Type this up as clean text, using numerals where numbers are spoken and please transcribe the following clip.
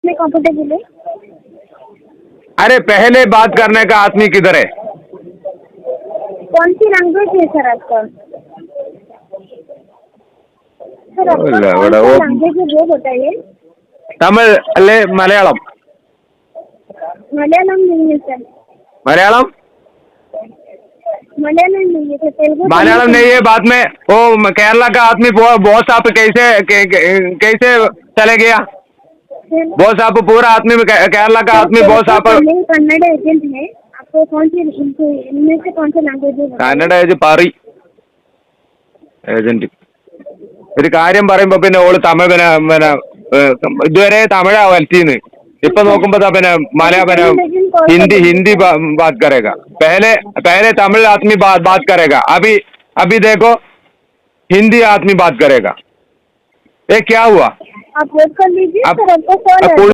मैं कंफर्टेबल है। अरे पहले बात करने का आदमी किधर है? कौन सी लैंग्वेज है सर आपका? सर आपका कौन सा लैंग्वेज है वो बताइए। तमिल अल्ले मलयालम? मलयालम नहीं है सर। मलयालम मलयालम नहीं है सर, तेलुगु। मलयालम नहीं है। बाद में वो केरला का आदमी बॉस आप कैसे चले गया? बॉस आप पूरा आदमी केरला का आदमी बॉस आप कन्नड़ एजेंट है। आपको कौन सी इनमें से कौन सा लैंग्वेज है? കന്നഡ ഏജന്റ് ഒരു കാര്യം പറയുമ്പോ പിന്നെ ഓള് തമിഴ് പിന്നെ ഇതുവരെ തമിഴാ വലറ്റീന്ന് ഇപ്പൊ നോക്കുമ്പോ പിന്നെ हिंदी हिंदी बात करेगा। पहले पहले तमिल आदमी बात करेगा। अभी अभी देखो हिंदी आदमी बात करेगा। ये क्या हुआ? आप वेट कर लीजिए सर, आपको कॉल